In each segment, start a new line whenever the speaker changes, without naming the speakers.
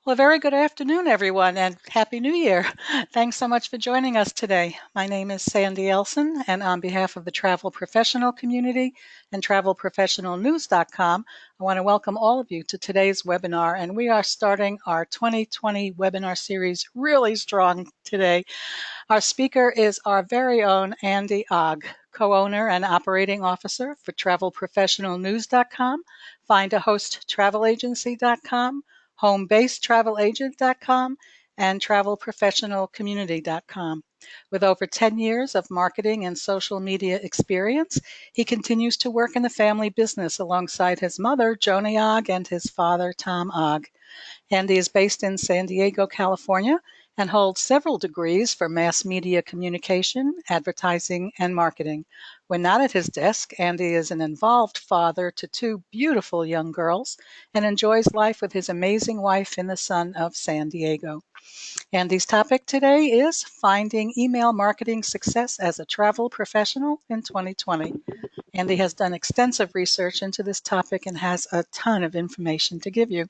Well, a very good afternoon, everyone, and Happy New Year. Thanks so much for joining us today. My name is Sandy Elson, and on behalf of the travel professional community and travelprofessionalnews.com, I want to welcome all of you to today's webinar. And we are starting our 2020 webinar series really strong today. Our speaker is our very own Andy Ogg, co-owner and operating officer for travelprofessionalnews.com, findahosttravelagency.com, homebasedtravelagent.com, and travelprofessionalcommunity.com. With over 10 years of marketing and social media experience, he continues to work in the family business alongside his mother, Joni Ogg, and his father, Tom Ogg. Andy is based in San Diego, California, and holds several degrees for mass media communication, advertising, and marketing. When not at his desk, Andy is an involved father to two beautiful young girls and enjoys life with his amazing wife in the sun of San Diego. Andy's topic today is finding email marketing success as a travel professional in 2020. Andy has done extensive research into this topic and has a ton of information to give you.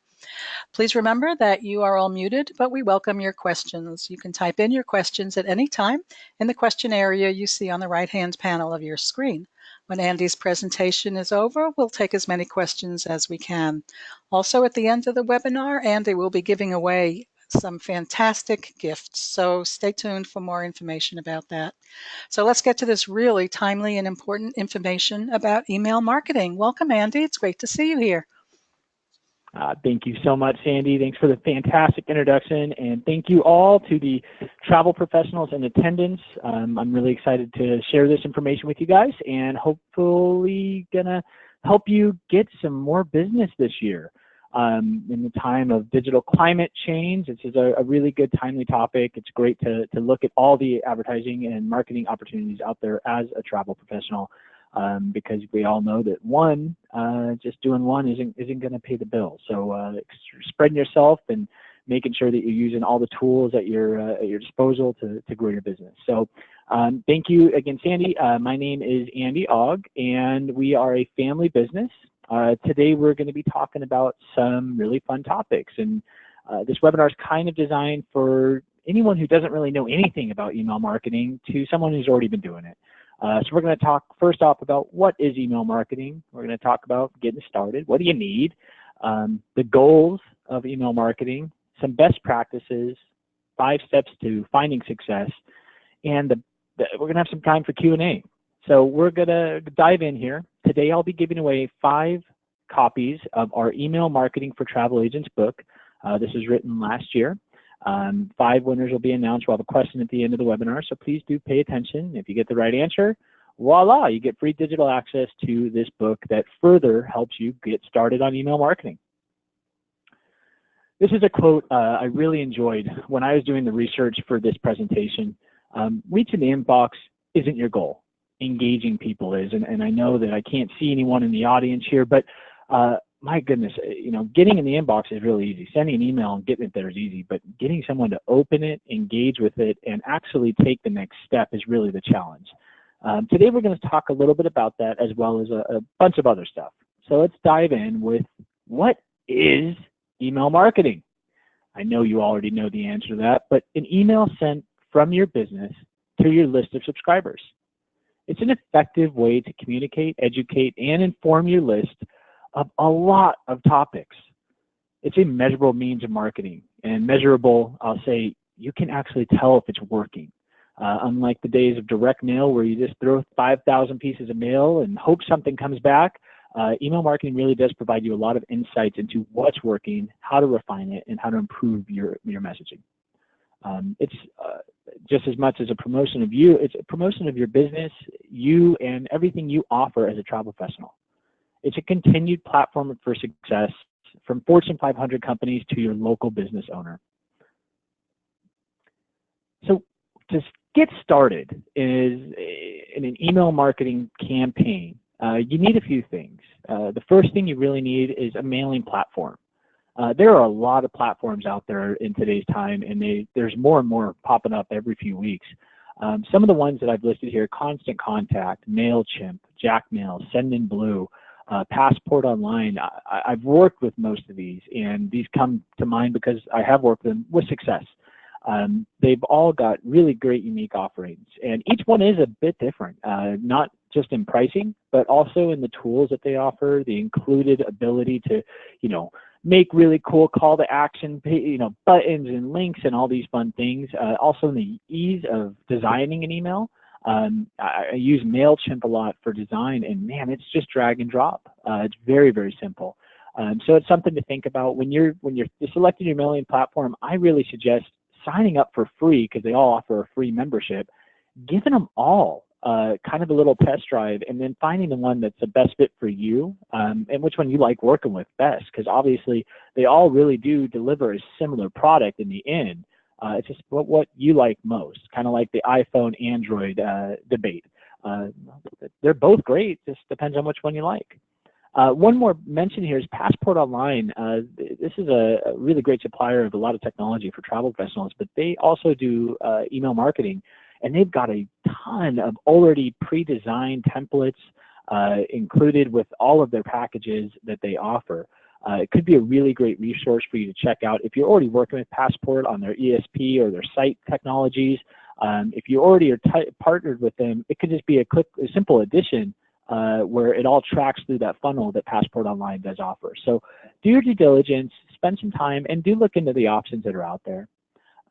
Please remember that you are all muted, but we welcome your questions. You can type in your questions at any time in the question area you see on the right-hand panel of your screen. When Andy's presentation is over, we'll take as many questions as we can. Also, at the end of the webinar, Andy will be giving away some fantastic gifts, so stay tuned for more information about that. So let's get to this really timely and important information about email marketing. Welcome, Andy. It's great to see you here.
Thank you so much, Sandy. Thanks for the fantastic introduction, and thank you all to the travel professionals in attendance. I'm really excited to share this information with you guys, and hopefully gonna help you get some more business this year. In the time of digital climate change, this is a really good, timely topic. It's great to look at all the advertising and marketing opportunities out there as a travel professional. Because we all know that just doing one isn't going to pay the bill. So spreading yourself and making sure that you're using all the tools at your disposal to grow your business. So thank you again, Sandy. My name is Andy Ogg, and we are a family business. Today we're going to be talking about some really fun topics, and this webinar is kind of designed for anyone who doesn't really know anything about email marketing to someone who's already been doing it. So we're going to talk first off about what is email marketing. We're going to talk about getting started. What do you need? The goals of email marketing, some best practices, 5 steps to finding success, and we're going to have some time for Q&A. So we're going to dive in here. Today I'll be giving away 5 copies of our Email Marketing for Travel Agents book. This was written last year. 5 winners will be announced. We'll have a question at the end of the webinar, so please do pay attention. If you get the right answer, voila, you get free digital access to this book that further helps you get started on email marketing. This is a quote I really enjoyed when I was doing the research for this presentation. Reaching the inbox isn't your goal. Engaging people is, and I know that I can't see anyone in the audience here, but my goodness, getting in the inbox is really easy. Sending an email and getting it there is easy, but getting someone to open it, engage with it, and actually take the next step is really the challenge. Today we're going to talk a little bit about that as well as a bunch of other stuff. So let's dive in with what is email marketing? I know you already know the answer to that, but an email sent from your business to your list of subscribers. It's an effective way to communicate, educate, and inform your list of a lot of topics. It's a measurable means of marketing, and measurable, I'll say, you can actually tell if it's working. Unlike the days of direct mail where you just throw 5,000 pieces of mail and hope something comes back, email marketing really does provide you a lot of insights into what's working, how to refine it, and how to improve your messaging. It's just as much as a promotion of you, it's a promotion of your business, you, and everything you offer as a travel professional. It's a continued platform for success from Fortune 500 companies to your local business owner. So to get started in an email marketing campaign, you need a few things. The first thing you really need is a mailing platform. There are a lot of platforms out there in today's time, and there's more and more popping up every few weeks. Some of the ones that I've listed here: Constant Contact, MailChimp, Jackmail, Sendinblue. Passport Online, I've worked with most of these, and these come to mind because I have worked with them with success. They've all got really great unique offerings, and each one is a bit different, not just in pricing, but also in the tools that they offer, the included ability to, make really cool call to action, buttons and links and all these fun things. Also in the ease of designing an email. I use MailChimp a lot for design, and man, it's just drag and drop. It's very, very simple. So it's something to think about when you're selecting your mailing platform. I really suggest signing up for free, because they all offer a free membership, giving them all kind of a little test drive, and then finding the one that's the best fit for you, and which one you like working with best, because obviously they all really do deliver a similar product in the end. It's just what you like most, kind of like the iPhone, Android debate. They're both great, just depends on which one you like. One more mention here is Passport Online. This is a really great supplier of a lot of technology for travel professionals, but they also do email marketing, and they've got a ton of already pre-designed templates included with all of their packages that they offer. It could be a really great resource for you to check out if you're already working with Passport on their ESP or their site technologies. If you already are partnered with them, it could just be a simple addition where it all tracks through that funnel that Passport Online does offer. So do your due diligence, spend some time, and do look into the options that are out there.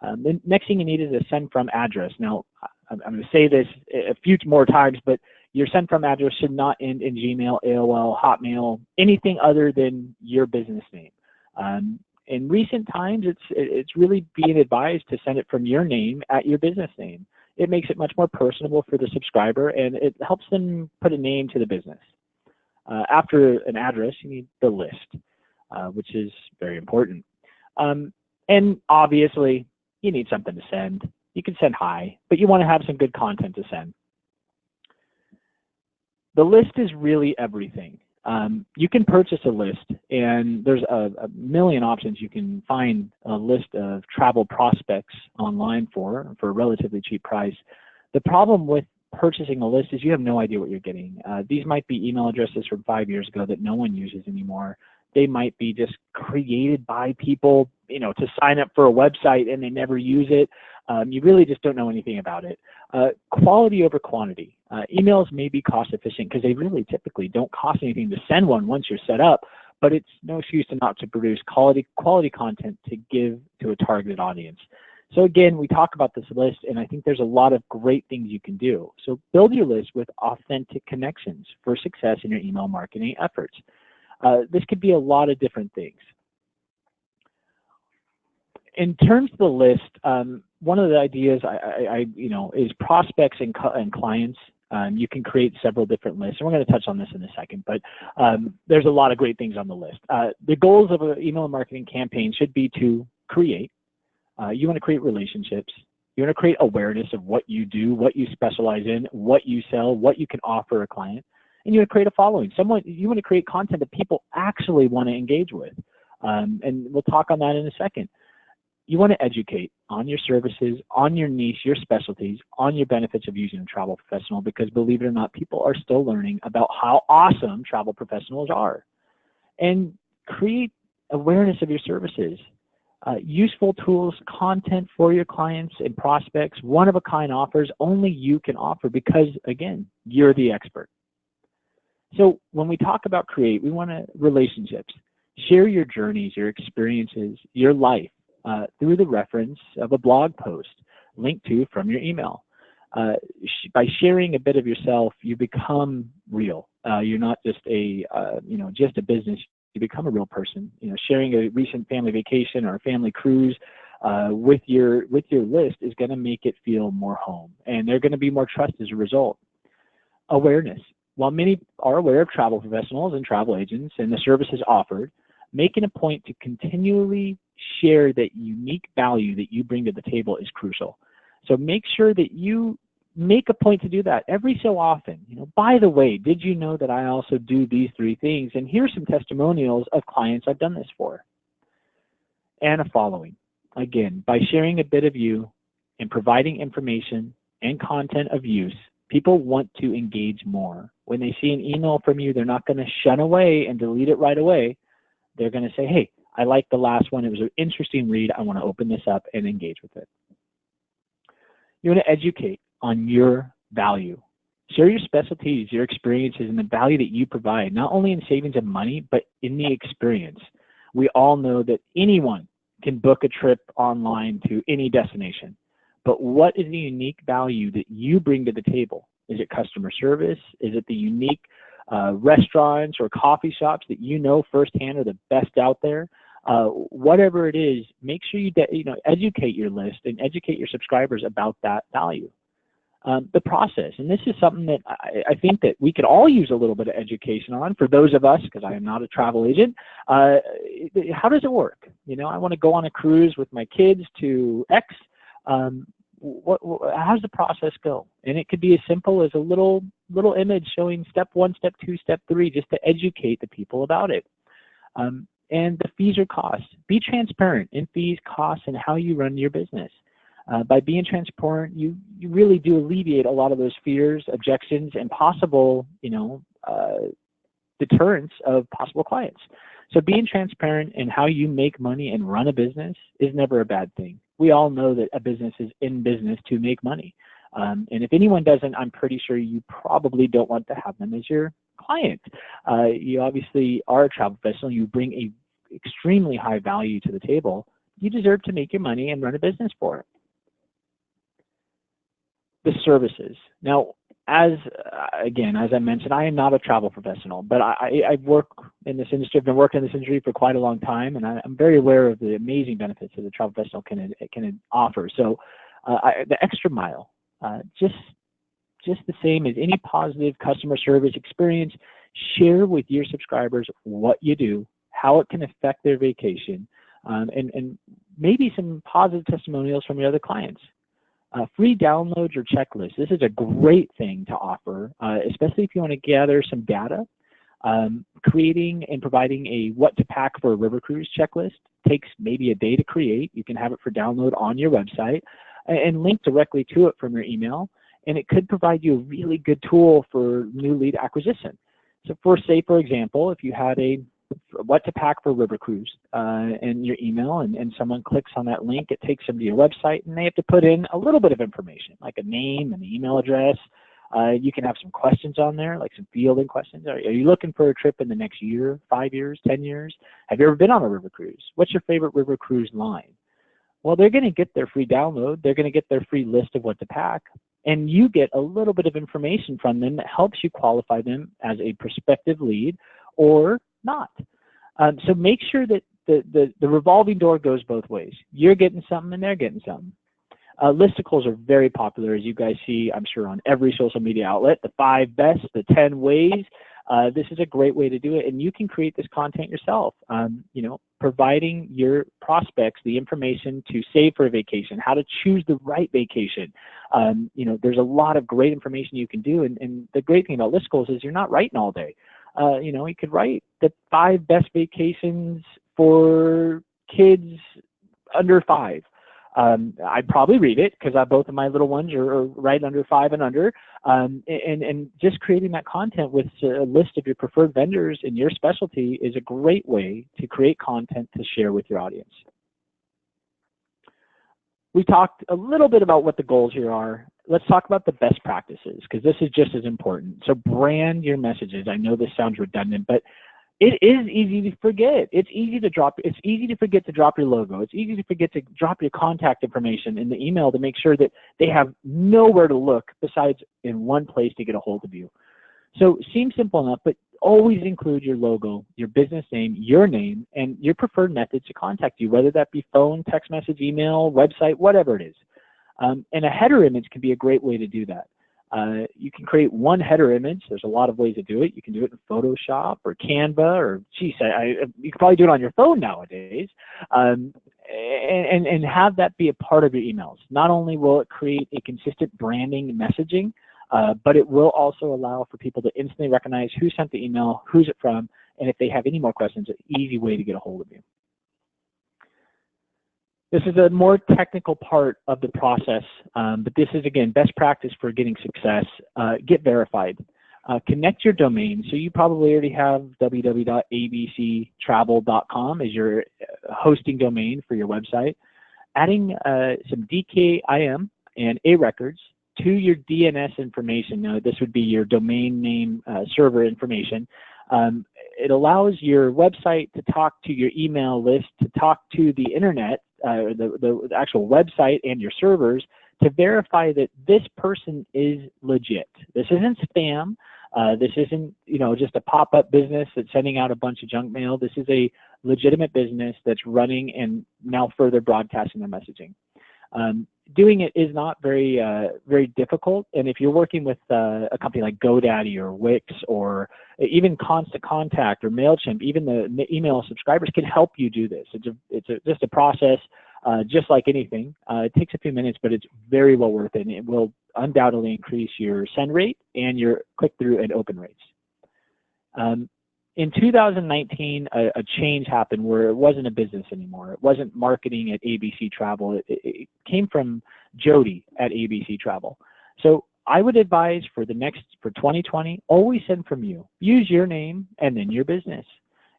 The next thing you need is a send from address. Now, I'm going to say this a few more times, but your send from address should not end in Gmail, AOL, Hotmail, anything other than your business name. In recent times, it's really being advised to send it from your name at your business name. It makes it much more personable for the subscriber, and it helps them put a name to the business. After an address, you need the list, which is very important. And obviously, you need something to send. You can send hi, but you want to have some good content to send. The list is really everything. You can purchase a list, and there's a million options. You can find a list of travel prospects online for a relatively cheap price. The problem with purchasing a list is you have no idea what you're getting. These might be email addresses from 5 years ago that no one uses anymore. They might be just created by people, to sign up for a website, and they never use it. You really just don't know anything about it. Quality over quantity. Emails may be cost efficient because they really typically don't cost anything to send one once you're set up, but it's no excuse not to produce quality content to give to a targeted audience. So again, we talk about this list, and I think there's a lot of great things you can do. So build your list with authentic connections for success in your email marketing efforts. This could be a lot of different things. In terms of the list, one of the ideas is prospects and clients. You can create several different lists, and we're going to touch on this in a second, but there's a lot of great things on the list. The goals of an email marketing campaign should be to create. You want to create relationships. You want to create awareness of what you do, what you specialize in, what you sell, what you can offer a client, and you want to create a following. You want to create content that people actually want to engage with, and we'll talk on that in a second. You want to educate on your services, on your niche, your specialties, on your benefits of using a travel professional, because believe it or not, people are still learning about how awesome travel professionals are. And create awareness of your services, useful tools, content for your clients and prospects, one-of-a-kind offers only you can offer because, again, you're the expert. So when we talk about create, we want relationships. Share your journeys, your experiences, your life. Through the reference of a blog post linked to from your email. By sharing a bit of yourself, you become real. You're not just just a business. You become a real person. Sharing a recent family vacation or a family cruise with your list is going to make it feel more home, and they're going to be more trust as a result. Awareness. While many are aware of travel professionals and travel agents and the services offered, making a point to continually share that unique value that you bring to the table is crucial. So make sure that you make a point to do that every so often. By the way, did you know that I also do these 3 things? And here's some testimonials of clients I've done this for. And a following. Again, by sharing a bit of you and providing information and content of use, People want to engage more. When they see an email from you, they're not going to shun away and delete it right away. They're going to say, hey, I liked the last one. It was an interesting read. I want to open this up and engage with it. You want to educate on your value. Share your specialties, your experiences, and the value that you provide, not only in savings of money, but in the experience. We all know that anyone can book a trip online to any destination. But what is the unique value that you bring to the table? Is it customer service? Is it the unique restaurants or coffee shops that you know firsthand are the best out there? Whatever it is, make sure you educate your list and educate your subscribers about that value. The process, and this is something that I think that we could all use a little bit of education on. For those of us, because I am not a travel agent, how does it work? I want to go on a cruise with my kids to X. How does the process go? And it could be as simple as a little image showing step 1, step 2, step 3, just to educate the people about it. And the fees or costs. Be transparent in fees, costs, and how you run your business. By being transparent, you really do alleviate a lot of those fears, objections, and possible, deterrence of possible clients. So being transparent in how you make money and run a business is never a bad thing. We all know that a business is in business to make money. And if anyone doesn't, I'm pretty sure you probably don't want to have them as your client. You obviously are a travel professional. You bring a extremely high value to the table. You deserve to make your money and run a business for it. The services. Now, as I mentioned, I am not a travel professional, but I work in this industry. I've been working in this industry for quite a long time, and I'm very aware of the amazing benefits that a travel professional can offer. So the extra mile, just the same as any positive customer service experience, share with your subscribers what you do, how it can affect their vacation, and maybe some positive testimonials from your other clients. Free downloads or checklists. This is a great thing to offer, especially if you want to gather some data. Creating and providing a what to pack for a river cruise checklist takes maybe a day to create. You can have it for download on your website and link directly to it from your email. And it could provide you a really good tool for new lead acquisition. So for example, if you had a what to pack for river cruise in your email and someone clicks on that link, it takes them to your website and they have to put in a little bit of information like a name and an email address. You can have some questions on there, like some fielding questions. Are you looking for a trip in the next year, 5 years, 10 years? Have you ever been on a river cruise? What's your favorite river cruise line? Well, they're going to get their free download. They're going to get their free list of what to pack. And you get a little bit of information from them that helps you qualify them as a prospective lead or not. So make sure that the revolving door goes both ways. You're getting something and they're getting something. Listicles are very popular, as you guys see, I'm sure, on every social media outlet. The 5 best, the 10 ways. This is a great way to do it, and you can create this content yourself. Providing your prospects the information to save for a vacation, how to choose the right vacation. There's a lot of great information you can do, and the great thing about listicles is you're not writing all day. You could write the 5 best vacations for kids under 5. I'd probably read it because both of my little ones are right under 5 and under. And just creating that content with a list of your preferred vendors in your specialty is a great way to create content to share with your audience. We talked a little bit about what the goals here are. Let's talk about the best practices because this is just as important. So brand your messages. I know this sounds redundant, but it is easy to forget. It's easy to forget to drop your logo. It's easy to forget to drop your contact information in the email to make sure that they have nowhere to look besides in one place to get a hold of you. So it seems simple enough, but always include your logo, your business name, and your preferred methods to contact you, whether that be phone, text message, email, website, whatever it is. And a header image can be a great way to do that. You can create one header image. There's a lot of ways to do it. You can do it in Photoshop or Canva or, you can probably do it on your phone nowadays. And have that be a part of your emails. Not only will it create a consistent branding and messaging, but it will also allow for people to instantly recognize who sent the email, who's it from, and if they have any more questions, an easy way to get a hold of you. This is a more technical part of the process, but this is, again, best practice for getting success. Get verified. Connect your domain. So you probably already have www.abctravel.com as your hosting domain for your website. Adding some DKIM and A records to your DNS information. Now, this would be your domain name server information. It allows your website to talk to your email list, to talk to the internet, the actual website and your servers, to verify that this person is legit. This isn't spam. This isn't, just a pop-up business that's sending out a bunch of junk mail. This is a legitimate business that's running and now further broadcasting their messaging. Doing it is not very difficult, and if you're working with a company like GoDaddy or Wix or even Constant Contact or MailChimp, even the email subscribers can help you do this. It's just a process, just like anything. It takes a few minutes, but it's very well worth it, and it will undoubtedly increase your send rate and your click-through and open rates. In 2019, a change happened where it wasn't a business anymore. It wasn't marketing at ABC Travel. It came from Jody at ABC Travel. So I would advise for 2020, always send from you. Use your name and then your business.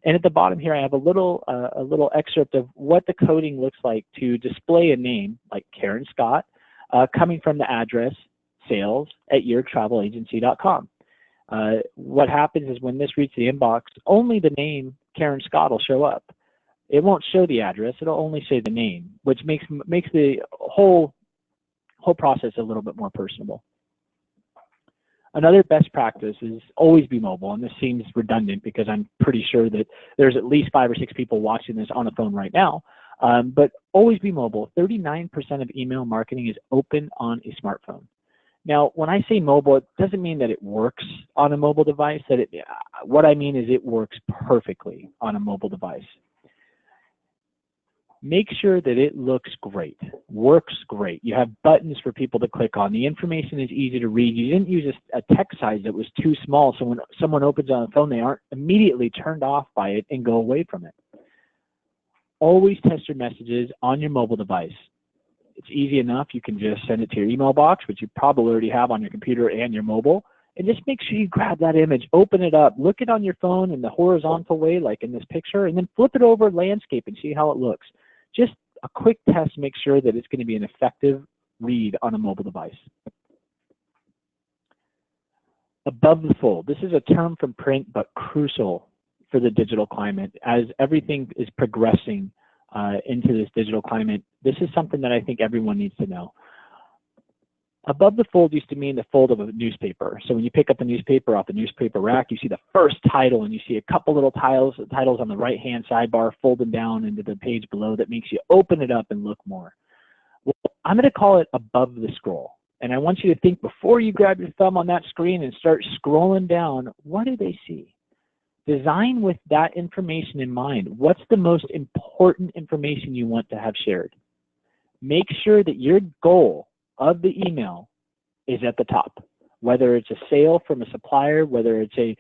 And at the bottom here, I have a little excerpt of what the coding looks like to display a name like Karen Scott coming from the address sales@yourtravelagency.com. What happens is when this reaches the inbox, only the name Karen Scott will show up. It won't show the address. It'll only say the name, which makes the whole process a little bit more personable. Another best practice is always be mobile, and this seems redundant because I'm pretty sure that there's at least 5 or 6 people watching this on a phone right now, but always be mobile. 39% of email marketing is open on a smartphone. Now, when I say mobile, it doesn't mean that it works on a mobile device. What I mean is it works perfectly on a mobile device. Make sure that it looks great, works great. You have buttons for people to click on. The information is easy to read. You didn't use a text size that was too small, so when someone opens on a phone, they aren't immediately turned off by it and go away from it. Always test your messages on your mobile device. It's easy enough. You can just send it to your email box, which you probably already have on your computer and your mobile, and just make sure you grab that image, open it up, look it on your phone in the horizontal way, like in this picture, and then flip it over landscape and see how it looks. Just a quick test to make sure that it's going to be an effective read on a mobile device. Above the fold. This is a term from print, but crucial for the digital climate. As everything is progressing into this digital climate, this is something that I think everyone needs to know. Above the fold used to mean the fold of a newspaper. So when you pick up a newspaper off the newspaper rack, you see the first title, and you see a couple little titles on the right-hand sidebar folding down into the page below that makes you open it up and look more. Well, I'm going to call it above the scroll. And I want you to think before you grab your thumb on that screen and start scrolling down, what do they see? Design with that information in mind. What's the most important information you want to have shared? Make sure that your goal of the email is at the top, whether it's a sale from a supplier, whether it's a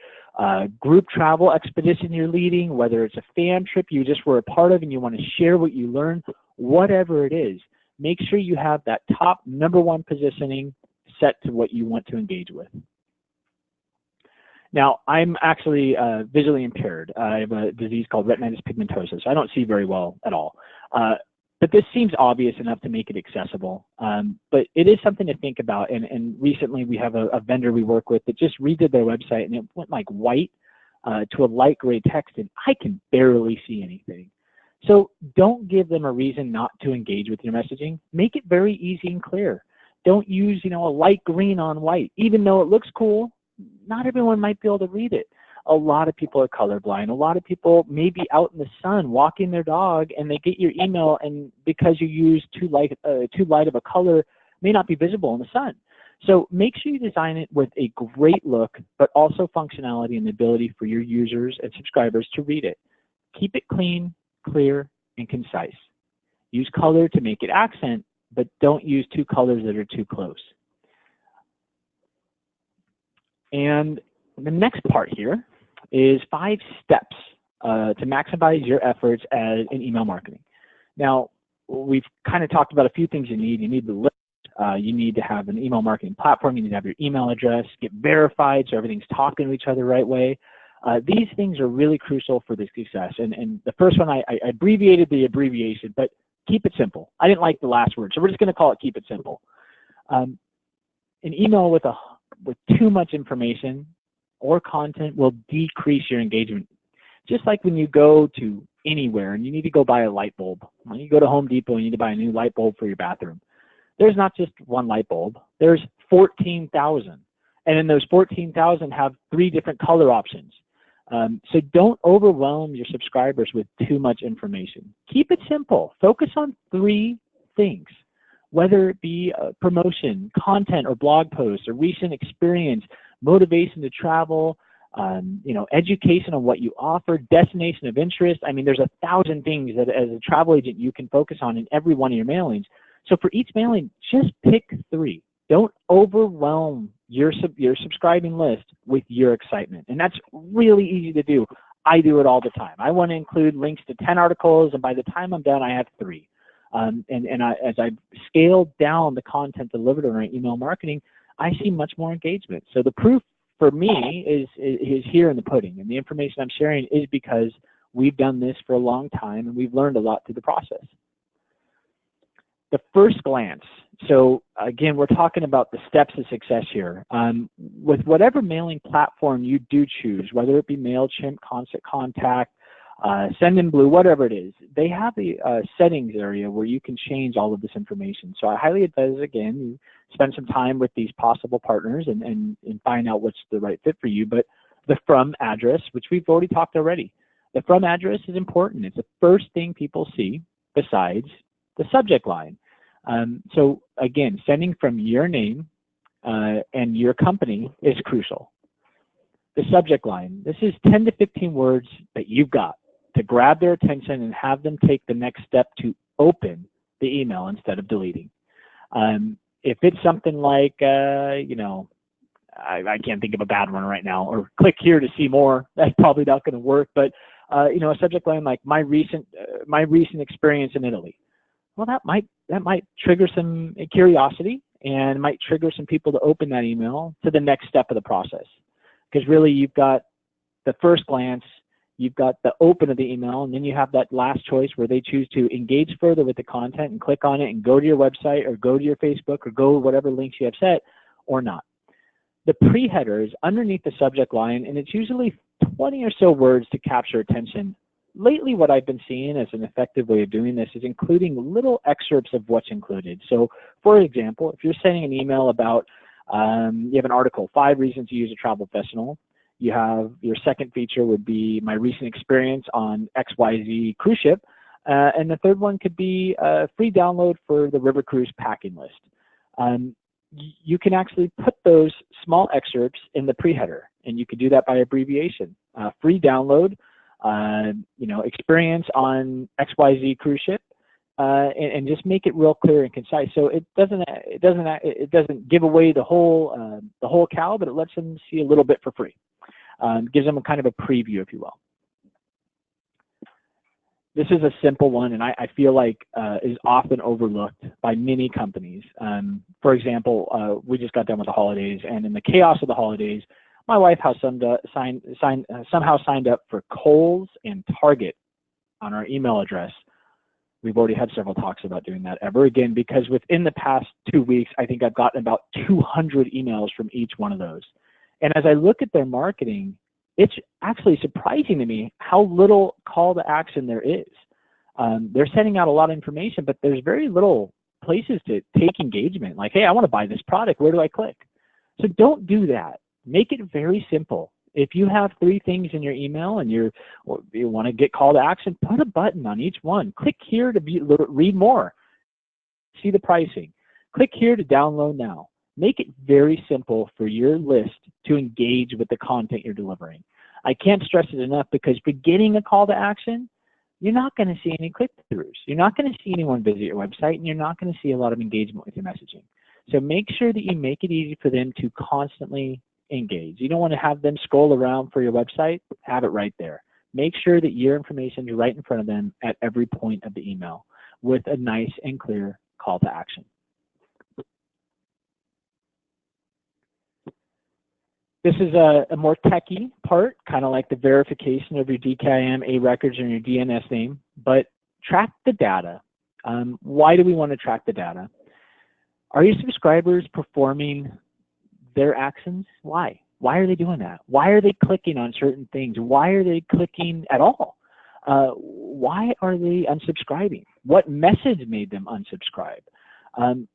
group travel expedition you're leading, whether it's a fan trip you just were a part of and you want to share what you learned, whatever it is, make sure you have that top #1 positioning set to what you want to engage with. Now, I'm actually visually impaired. I have a disease called retinitis pigmentosa, so I don't see very well at all. But this seems obvious enough to make it accessible. But it is something to think about. And recently we have a vendor we work with that just redid their website, and it went like white to a light gray text, and I can barely see anything. So don't give them a reason not to engage with your messaging. Make it very easy and clear. Don't use, a light green on white. Even though it looks cool, not everyone might be able to read it. A lot of people are colorblind. A lot of people may be out in the sun walking their dog, and they get your email, and because you use too light of a color, may not be visible in the sun. So make sure you design it with a great look, but also functionality and the ability for your users and subscribers to read it. Keep it clean, clear, and concise. Use color to make it accent, but don't use 2 colors that are too close. And the next part here is 5 steps to maximize your efforts in email marketing. Now, we've kind of talked about a few things you need. You need the list. You need to have an email marketing platform. You need to have your email address, get verified so everything's talking to each other the right way. These things are really crucial for the success. And the first one, I abbreviated the abbreviation, but keep it simple. I didn't like the last word, so we're just going to call it keep it simple. An email with too much information or content will decrease your engagement. Just like when you go to anywhere and you need to go buy a light bulb. When you go to Home Depot and you need to buy a new light bulb for your bathroom. There's not just one light bulb. There's 14,000. And then those 14,000 have 3 different color options. So don't overwhelm your subscribers with too much information. Keep it simple. Focus on 3 things, whether it be promotion, content, or blog posts, or recent experience, motivation to travel, education on what you offer, destination of interest. I mean, there's 1,000 things that as a travel agent you can focus on in every one of your mailings. So for each mailing, just pick 3. Don't overwhelm your subscribing list with your excitement. And that's really easy to do. I do it all the time. I want to include links to 10 articles, and by the time I'm done, I have 3. As I scale down the content delivered on our email marketing, I see much more engagement. So the proof for me is here in the pudding, and the information I'm sharing is because we've done this for a long time and we've learned a lot through the process. The first glance. So again, we're talking about the steps of success here. With whatever mailing platform you do choose, whether it be MailChimp, Constant Contact, Sendinblue, whatever it is, they have a settings area where you can change all of this information. So I highly advise, again, you spend some time with these possible partners and find out what's the right fit for you. But the from address, which we've already talked already, the from address is important. It's the first thing people see besides the subject line. So again, sending from your name and your company is crucial. The subject line, this is 10 to 15 words that you've got to grab their attention and have them take the next step to open the email instead of deleting. If it's something like, I can't think of a bad one right now, or click here to see more, that's probably not going to work. But a subject line like my recent experience in Italy. Well, that might trigger some curiosity and might trigger some people to open that email to the next step of the process. Because really, you've got the first glance, you've got the open of the email, and then you have that last choice where they choose to engage further with the content and click on it and go to your website or go to your Facebook or go whatever links you have set or not. The pre-header is underneath the subject line, and it's usually 20 or so words to capture attention. Lately, what I've been seeing as an effective way of doing this is including little excerpts of what's included. So, for example, if you're sending an email about, you have an article, 5 reasons to use a travel professional. You have your second feature would be my recent experience on XYZ cruise ship. And the third one could be a free download for the River Cruise packing list. You can actually put those small excerpts in the pre-header, and you can do that by abbreviation. Free download, experience on XYZ cruise ship, and just make it real clear and concise. So it doesn't give away the whole cow, but it lets them see a little bit for free. Gives them a kind of a preview, if you will. This is a simple one, and I feel like is often overlooked by many companies. For example, we just got done with the holidays, and in the chaos of the holidays, my wife has somehow signed up for Kohl's and Target on our email address. We've already had several talks about doing that ever again, because within the past 2 weeks, I think I've gotten about 200 emails from each one of those. And as I look at their marketing, it's actually surprising to me how little call to action there is. They're sending out a lot of information, but there's very little places to take engagement. Like, hey, I want to buy this product. Where do I click? So don't do that. Make it very simple. If you have 3 things in your email and you want to get call to action, put a button on each one. Click here to read more. See the pricing. Click here to download now. Make it very simple for your list to engage with the content you're delivering. I can't stress it enough, because beginning a call to action, you're not going to see any click-throughs. You're not going to see anyone visit your website, and you're not going to see a lot of engagement with your messaging. So make sure that you make it easy for them to constantly engage. You don't want to have them scroll around for your website. Have it right there. Make sure that your information is right in front of them at every point of the email with a nice and clear call to action. This is a more techie part, kind of like the verification of your DKIM, A records, and your DNS name, but track the data. Why do we want to track the data? Are your subscribers performing their actions? Why? Why are they doing that? Why are they clicking on certain things? Why are they clicking at all? Why are they unsubscribing? What message made them unsubscribe?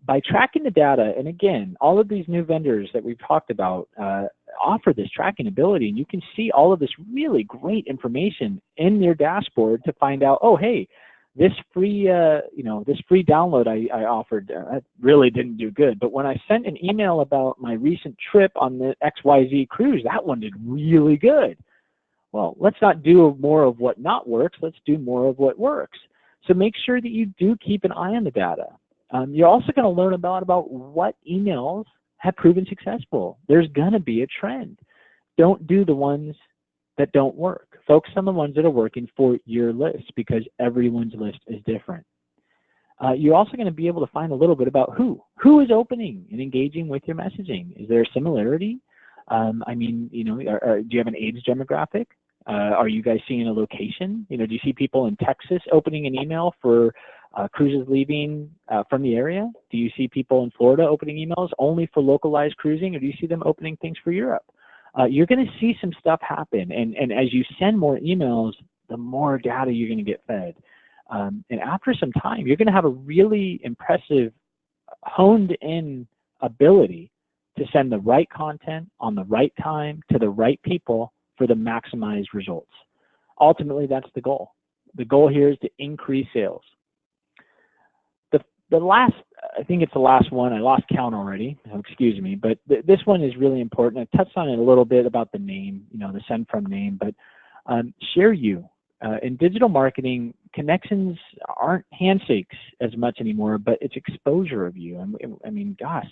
By tracking the data, and again, all of these new vendors that we've talked about offer this tracking ability, and you can see all of this really great information in your dashboard to find out, oh, hey, this free, this free download I offered that really didn't do good. But when I sent an email about my recent trip on the XYZ cruise, that one did really good. Well, let's not do more of what not works. Let's do more of what works. So make sure that you do keep an eye on the data. You're also going to learn about what emails have proven successful. There's going to be a trend. Don't do the ones that don't work. Focus on the ones that are working for your list, because everyone's list is different. You're also going to be able to find a little bit about who is opening and engaging with your messaging. Is there a similarity? Do you have an age demographic? Are you guys seeing a location? Do you see people in Texas opening an email for cruises leaving from the area? Do you see people in Florida opening emails only for localized cruising, or do you see them opening things for Europe? You're going to see some stuff happen, and as you send more emails, the more data you're going to get fed. And after some time, you're going to have a really impressive, honed-in ability to send the right content on the right time to the right people for the maximized results. Ultimately, that's the goal. The goal here is to increase sales. The last, I think it's the last one, I lost count already, excuse me, but this one is really important. I touched on it a little bit about the name, the send from name, but share you. In digital marketing, connections aren't handshakes as much anymore, but it's exposure of you. I mean, gosh,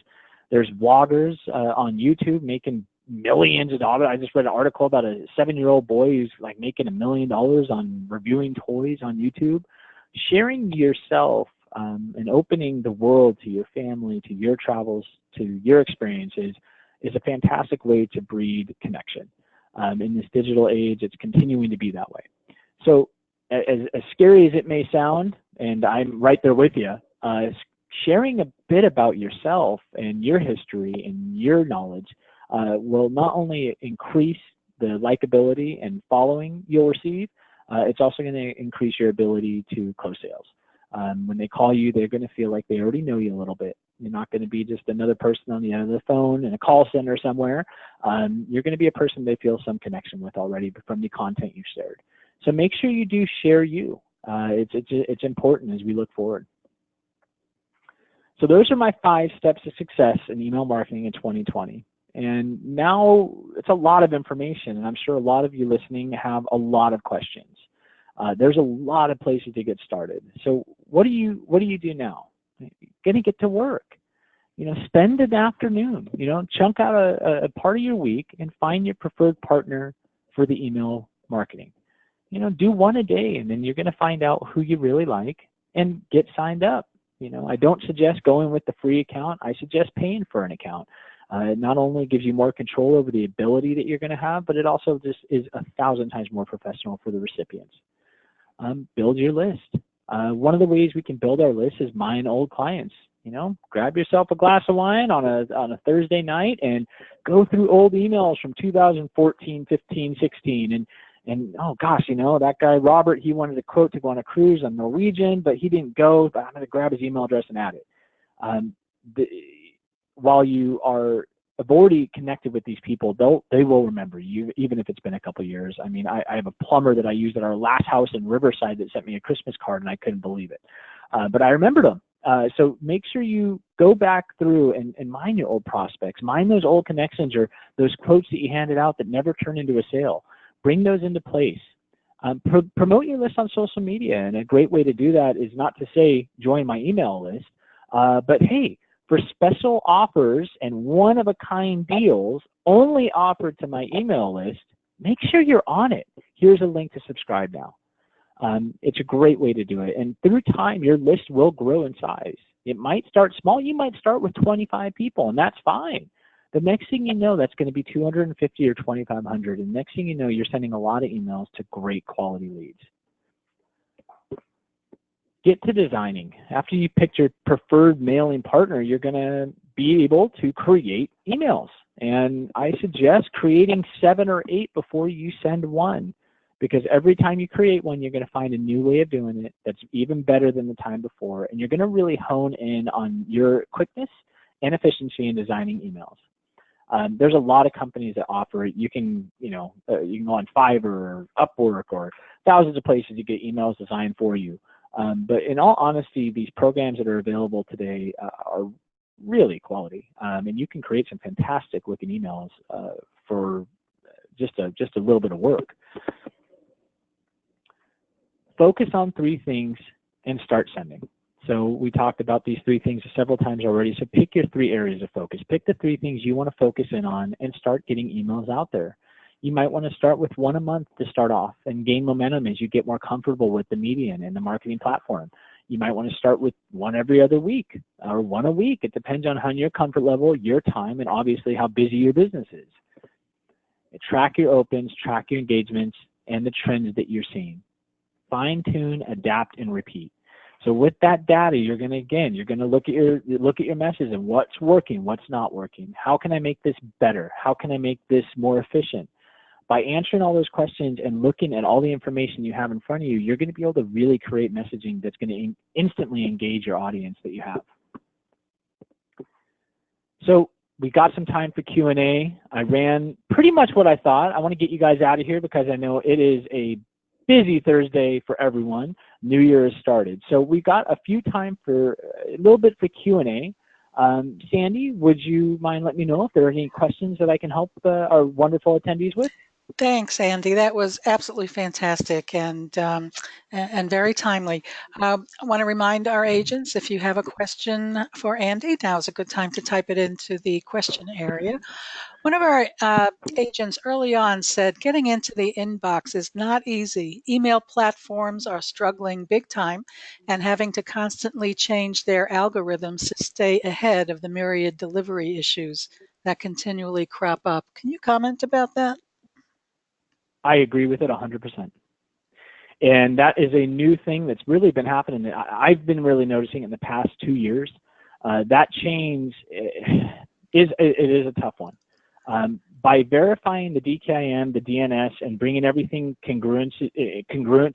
there's vloggers on YouTube making millions of dollars. I just read an article about a 7-year-old boy who's like making $1 million on reviewing toys on YouTube. Sharing yourself and opening the world to your family, to your travels, to your experiences is a fantastic way to breed connection. In this digital age, it's continuing to be that way. So as scary as it may sound, and I'm right there with you, sharing a bit about yourself and your history and your knowledge will not only increase the likability and following you'll receive, it's also going to increase your ability to close sales. When they call you, they're going to feel like they already know you a little bit. You're not going to be just another person on the end of the phone in a call center somewhere. You're going to be a person they feel some connection with already from the content you've shared. So make sure you do share you. It's important as we look forward. So those are my 5 steps to success in email marketing in 2020. And now it's a lot of information, and I'm sure a lot of you listening have a lot of questions. There's a lot of places to get started. So what do you do now? You're gonna get to work. Spend an afternoon. Chunk out a part of your week and find your preferred partner for the email marketing. Do one a day, and then you're gonna find out who you really like and get signed up. I don't suggest going with the free account. I suggest paying for an account. It not only gives you more control over the ability that you're going to have, but it also just is 1,000 times more professional for the recipients. Build your list. One of the ways we can build our list is mine old clients. Grab yourself a glass of wine on a Thursday night and go through old emails from 2014, 15, 16, and oh gosh, that guy Robert, he wanted a quote to go on a cruise on Norwegian, but he didn't go. But I'm going to grab his email address and add it. While you have already connected with these people, they will remember you, even if it's been a couple of years. I mean, I have a plumber that I used at our last house in Riverside that sent me a Christmas card, and I couldn't believe it. But I remembered them. So make sure you go back through and mine your old prospects. Mine those old connections or those quotes that you handed out that never turned into a sale. Bring those into place. Promote your list on social media, and a great way to do that is not to say join my email list, but hey, for special offers and one-of-a-kind deals only offered to my email list, make sure you're on it. Here's a link to subscribe now. It's a great way to do it. And through time, your list will grow in size. It might start small. You might start with 25 people, and that's fine. The next thing you know, that's going to be 250 or 2,500. And next thing you know, you're sending a lot of emails to great quality leads. Get to designing. After you pick your preferred mailing partner, you're going to be able to create emails. And I suggest creating 7 or 8 before you send one, because every time you create one, you're going to find a new way of doing it that's even better than the time before. And you're going to really hone in on your quickness and efficiency in designing emails. There's a lot of companies that offer it. You can, you can go on Fiverr or Upwork or thousands of places to get emails designed for you. But in all honesty, these programs that are available today are really quality, and you can create some fantastic looking emails for just a little bit of work. Focus on 3 things and start sending. So we talked about these 3 things several times already. So pick your 3 areas of focus. Pick the 3 things you want to focus in on and start getting emails out there. You might want to start with 1 a month to start off and gain momentum as you get more comfortable with the medium and the marketing platform. You might want to start with 1 every other week or 1 a week. It depends on your comfort level, your time, and obviously how busy your business is. Track your opens, track your engagements, and the trends that you're seeing. Fine tune, adapt, and repeat. So with that data, you're going to look at your message and what's working, what's not working. How can I make this better? How can I make this more efficient? By answering all those questions and looking at all the information you have in front of you, you're going to be able to really create messaging that's going to instantly engage your audience that you have. So we got some time for Q&A. I ran pretty much what I thought. I want to get you guys out of here because I know it is a busy Thursday for everyone. New Year has started. So we got a few time for a little bit for Q&A. Sandy, would you mind letting me know if there are any questions that I can help our wonderful attendees with?
Thanks, Andy. That was absolutely fantastic and very timely. I want to remind our agents, if you have a question for Andy, now's a good time to type it into the question area. One of our agents early on said getting into the inbox is not easy. Email platforms are struggling big time and having to constantly change their algorithms to stay ahead of the myriad delivery issues that continually crop up. Can you comment about that?
I agree with it 100%. And that is a new thing that's really been happening. I've been really noticing in the past 2 years. That change is a tough one. By verifying the DKIM, the DNS, and bringing everything congruent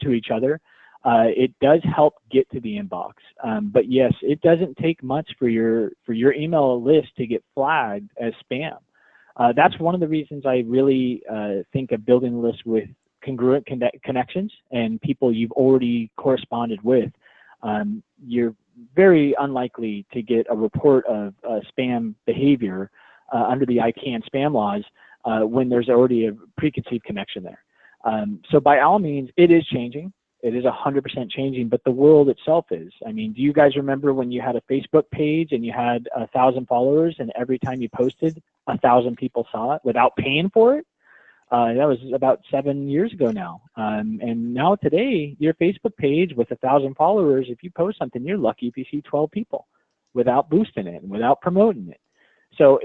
to each other, it does help get to the inbox. But yes, it doesn't take much for your email list to get flagged as spam. That's one of the reasons I really think of building a list with congruent connections and people you've already corresponded with. You're very unlikely to get a report of spam behavior under the ICANN spam laws when there's already a preconceived connection there. So by all means, it is changing. It is 100% changing, but the world itself is. I mean, do you guys remember when you had a Facebook page and you had 1,000 followers and every time you posted, 1,000 people saw it without paying for it? That was about 7 years ago now. And now today, your Facebook page with 1,000 followers, if you post something, you're lucky if you see 12 people without boosting it and without promoting it. So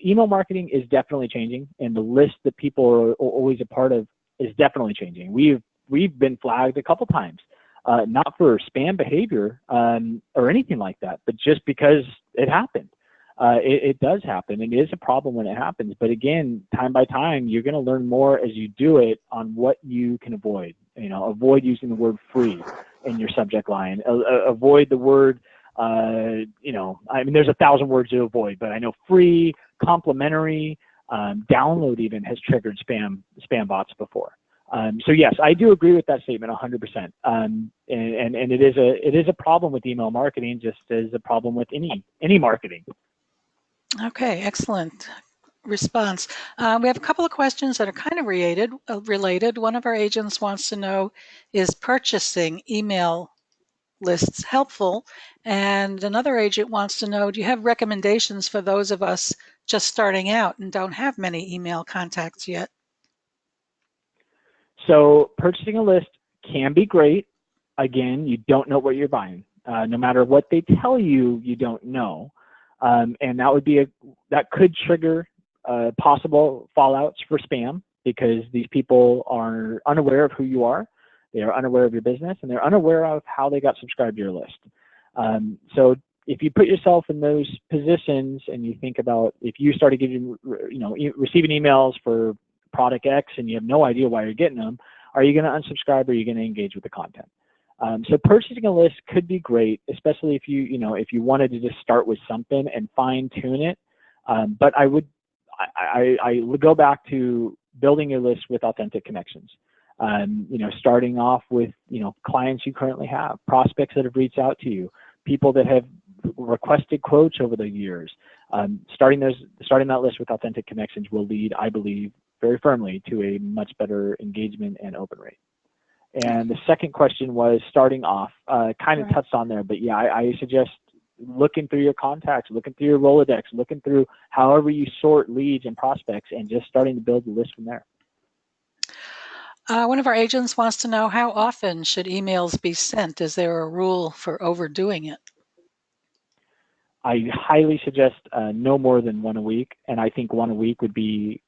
email marketing is definitely changing, and the list that people are always a part of is definitely changing. We've been flagged a couple times, not for spam behavior or anything like that, but just because it happened. It does happen, and it is a problem when it happens. But again, time by time, you're going to learn more as you do it on what you can avoid. Avoid using the word free in your subject line. Avoid the word, I mean, there's 1,000 words to avoid, but I know free, complimentary, download even has triggered spam bots before. So yes, I do agree with that statement 100%. And it is a problem with email marketing, just as a problem with any marketing.
Okay, excellent response. We have a couple of questions that are kind of related. One of our agents wants to know, is purchasing email lists helpful? And another agent wants to know, do you have recommendations for those of us just starting out and don't have many email contacts yet?
So purchasing a list can be great. Again, you don't know what you're buying. No matter what they tell you, you don't know. And that could trigger possible fallouts for spam because these people are unaware of who you are, they are unaware of your business, and they're unaware of how they got subscribed to your list. So if you put yourself in those positions and you think about if you started getting, receiving emails for product X and you have no idea why you're getting them, are you going to unsubscribe or are you going to engage with the content? So purchasing a list could be great, especially if you wanted to just start with something and fine tune it. But I would go back to building your list with authentic connections. Starting off with clients you currently have, prospects that have reached out to you, people that have requested quotes over the years. Starting that list with authentic connections will lead, I believe, very firmly to a much better engagement and open rate. And the second question was starting off, kind of touched on there, but yeah, I suggest looking through your contacts, looking through your Rolodex, looking through however you sort leads and prospects and just starting to build the list from there.
One of our agents wants to know, how often should emails be sent? Is there a rule for overdoing it?
I highly suggest no more than one a week, and I think one a week would be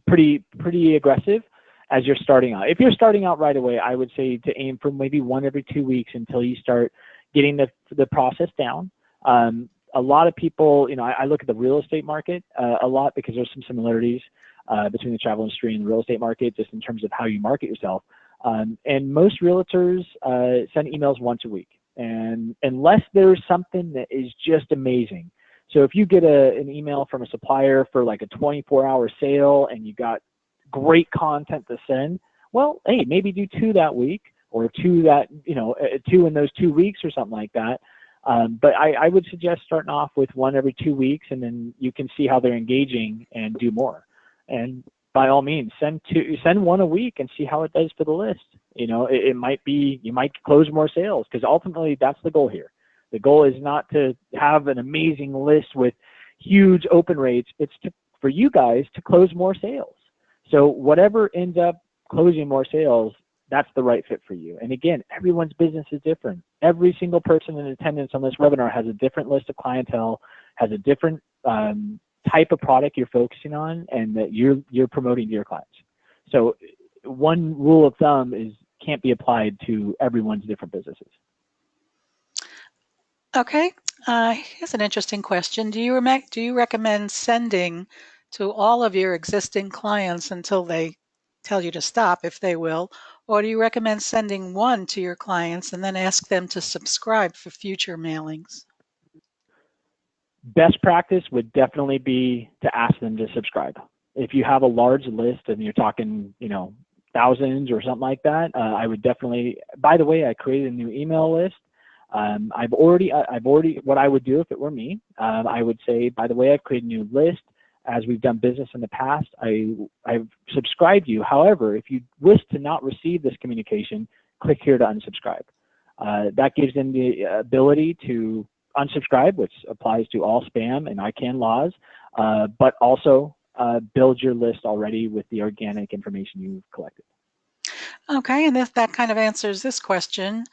pretty aggressive as you're starting out. If you're starting out right away, I would say to aim for maybe one every 2 weeks until you start getting the process down. A lot of people, I look at the real estate market a lot because there's some similarities between the travel industry and the real estate market, just in terms of how you market yourself. And most realtors send emails once a week, and unless there's something that is just amazing. So if you get an email from a supplier for like a 24-hour sale and you got great content to send, well, hey, maybe do 2 that week or 2 in those 2 weeks or something like that. But I would suggest starting off with one every 2 weeks, and then you can see how they're engaging and do more. And by all means, send one a week and see how it does for the list. It might be, you might close more sales, because ultimately that's the goal here. The goal is not to have an amazing list with huge open rates. It's for you guys to close more sales. So whatever ends up closing more sales, that's the right fit for you. And again, everyone's business is different. Every single person in attendance on this webinar has a different list of clientele, has a different type of product you're focusing on and that you're promoting to your clients. So one rule of thumb can't be applied to everyone's different businesses.
Okay, here's an interesting question. Do you recommend sending to all of your existing clients until they tell you to stop, if they will, or do you recommend sending one to your clients and then ask them to subscribe for future mailings?
Best practice would definitely be to ask them to subscribe. If you have a large list and you're talking, thousands or something like that, I would definitely, by the way, I created a new email list. I've already, what I would do if it were me, I would say, by the way, I've created a new list. As we've done business in the past, I've subscribed you. However, if you wish to not receive this communication, click here to unsubscribe. That gives them the ability to unsubscribe, which applies to all spam and ICANN laws, but also build your list already with the organic information you've collected.
Okay, and that kind of answers this question.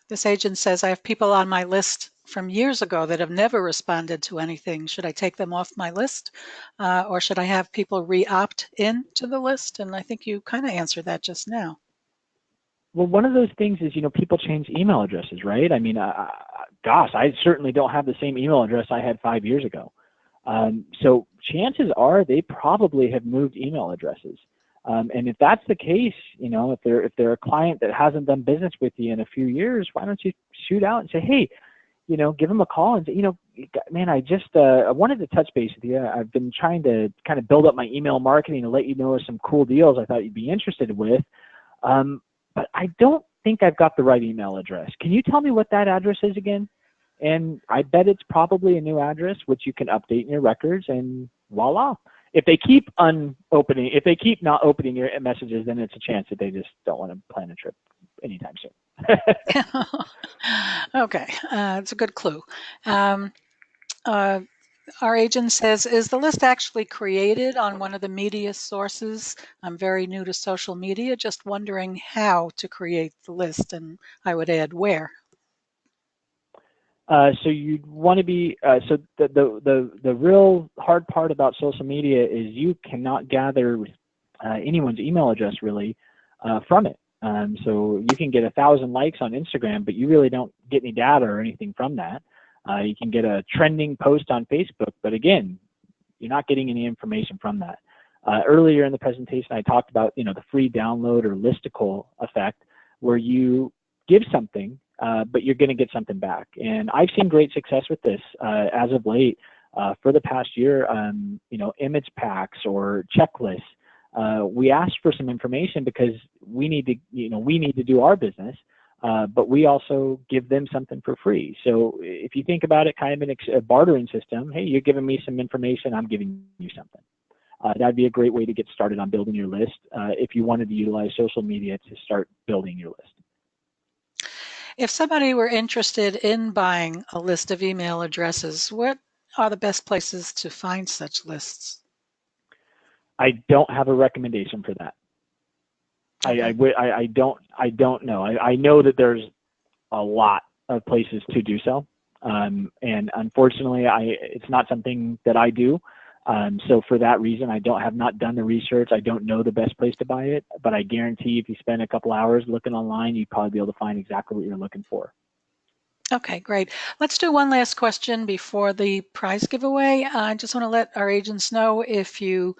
This agent says, I have people on my list from years ago that have never responded to anything. Should I take them off my list? Or should I have people re-opt in to the list? And I think you kind of answered that just now.
Well, one of those things is, people change email addresses, right? I mean, gosh, I certainly don't have the same email address I had 5 years ago. So chances are they probably have moved email addresses. And if that's the case, if they're a client that hasn't done business with you in a few years, why don't you shoot out and say, hey, give them a call and say, man, I wanted to touch base with you. I've been trying to kind of build up my email marketing to let you know of some cool deals I thought you'd be interested with. But I don't think I've got the right email address. Can you tell me what that address is again? And I bet it's probably a new address, which you can update in your records, and voila. If they keep not opening your messages, then it's a chance that they just don't want to plan a trip anytime soon.
Okay, it's a good clue. Our agent says, is the list actually created on one of the media sources? I'm very new to social media, just wondering how to create the list, and I would add where.
So you'd want to be, so the real hard part about social media is you cannot gather anyone's email address really from it. So you can get 1,000 likes on Instagram, but you really don't get any data or anything from that. You can get a trending post on Facebook, but again, you're not getting any information from that. Earlier in the presentation, I talked about, the free download or listicle effect, where you give something, but you're going to get something back. And I've seen great success with this as of late. For the past year, image packs or checklists. We asked for some information because we need to do our business, but we also give them something for free. So if you think about it, kind of a bartering system. Hey, you're giving me some information, I'm giving you something. That'd be a great way to get started on building your list if you wanted to utilize social media to start building your list.
If somebody were interested in buying a list of email addresses, what are the best places to find such lists?
I don't have a recommendation for that. Okay. I don't know. I know that there's a lot of places to do so, and unfortunately, it's not something that I do. So for that reason, I have not done the research. I don't know the best place to buy it, but I guarantee if you spend a couple hours looking online, you'd probably be able to find exactly what you're looking for.
Okay, great. Let's do one last question before the prize giveaway. I just want to let our agents know if we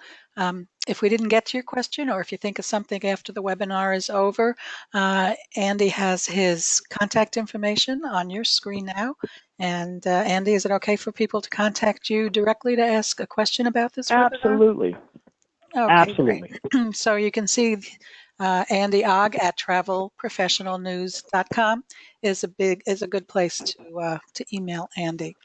didn't get to your question, or if you think of something after the webinar is over, Andy has his contact information on your screen now. And Andy, is it okay for people to contact you directly to ask a question about this webinar?
Absolutely.
Okay,
absolutely.
Great. So you can see Andy Ogg at travelprofessionalnews.com is a good place to email Andy.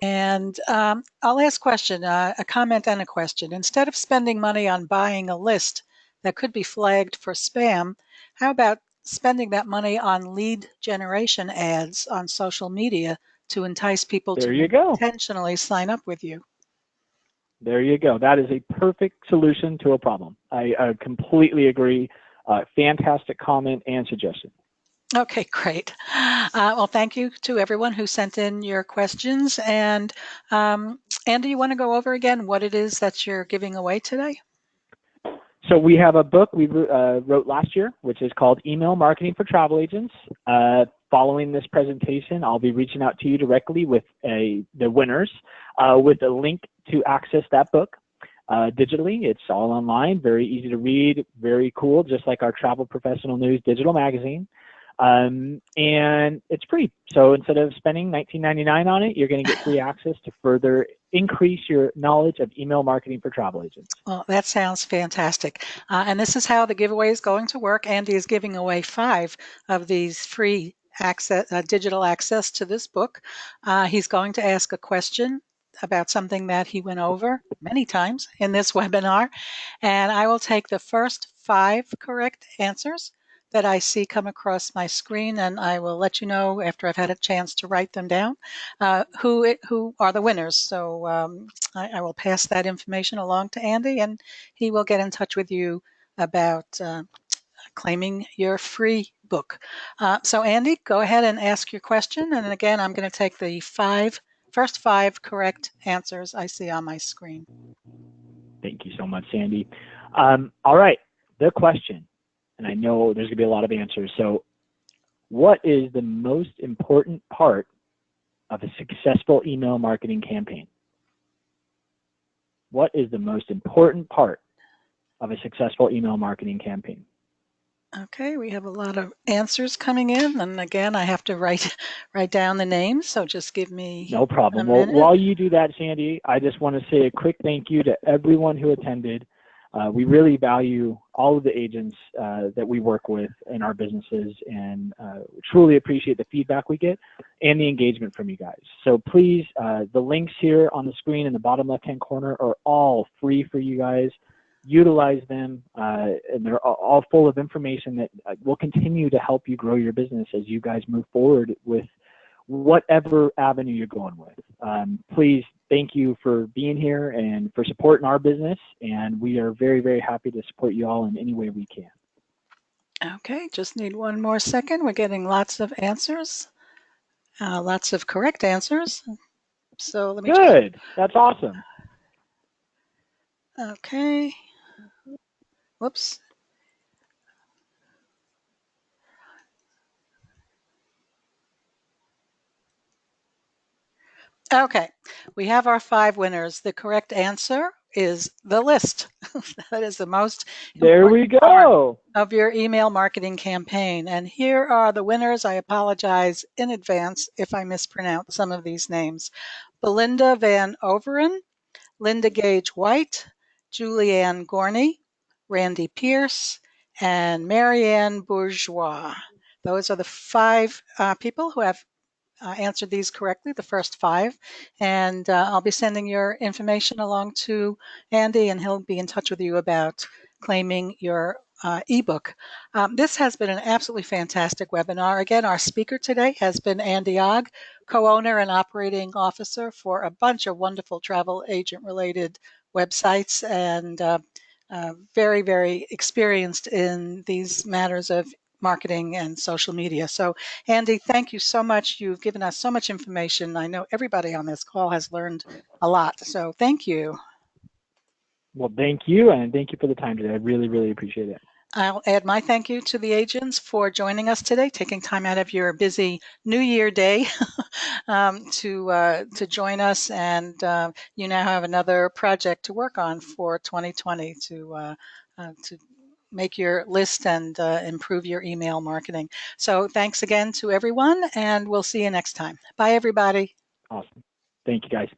And I'll ask a comment and a question. Instead of spending money on buying a list that could be flagged for spam, how about spending that money on lead generation ads on social media to entice people to intentionally sign up with you?
There you go. That is a perfect solution to a problem. I completely agree. Fantastic comment and suggestion.
Okay, great. Well, thank you to everyone who sent in your questions. And Andy, you want to go over again what it is that you're giving away today?
So we have a book we wrote last year, which is called Email Marketing for Travel Agents. Following this presentation, I'll be reaching out to you directly with the winners with a link to access that book digitally. It's all online, very easy to read, very cool, just like our Travel Professional News digital magazine. And it's free. So instead of spending $19.99 on it, you're going to get free access to further increase your knowledge of email marketing for travel agents.
Well, that sounds fantastic. And this is how the giveaway is going to work. Andy is giving away 5 of these free digital access to this book. He's going to ask a question about something that he went over many times in this webinar. And I will take the first 5 correct answers that I see come across my screen, and I will let you know after I've had a chance to write them down who are the winners. So I will pass that information along to Andy, and he will get in touch with you about claiming your free book. So Andy, go ahead and ask your question. And again, I'm going to take the first 5 correct answers I see on my screen.
Thank you so much, Sandy. All right, the question, and I know there's going to be a lot of answers. So what is the most important part of a successful email marketing campaign? What is the most important part of a successful email marketing campaign?
Okay, we have a lot of answers coming in, and again, I have to write down the names, so just give me
no problem. Well, while you do that, Sandy, I just want to say a quick thank you to everyone who attended. We really value all of the agents that we work with in our businesses, and truly appreciate the feedback we get and the engagement from you guys. So please, the links here on the screen in the bottom left-hand corner are all free for you guys. Utilize them, and they're all full of information that will continue to help you grow your business as you guys move forward with whatever avenue you're going with. Please thank you for being here and for supporting our business. And we are very, very happy to support you all in any way we can.
Okay, just need one more second. We're getting lots of answers, lots of correct answers. So let me
Good. That's awesome.
Okay. Whoops. Okay, we have our 5 winners. The correct answer is the list. That is the most
There we
important part
go.
of your email marketing campaign. And here are the winners. I apologize in advance if I mispronounce some of these names. Belinda Van Overen, Linda Gage White, Julianne Gorney, Randy Pierce, and Marianne Bourgeois. Those are the 5 people who have answered these correctly, the first 5. And I'll be sending your information along to Andy, and he'll be in touch with you about claiming your ebook. This has been an absolutely fantastic webinar. Again, our speaker today has been Andy Ogg, co-owner and operating officer for a bunch of wonderful travel agent-related websites, and very, very experienced in these matters of marketing and social media. So Andy, thank you so much. You've given us so much information. I know everybody on this call has learned a lot. So thank you.
Well, thank you, and thank you for the time today. I really, really appreciate it.
I'll add my thank you to the agents for joining us today, taking time out of your busy New Year day to join us. And you now have another project to work on for 2020 to make your list and improve your email marketing. So thanks again to everyone, and we'll see you next time. Bye, everybody.
Awesome. Thank you, guys.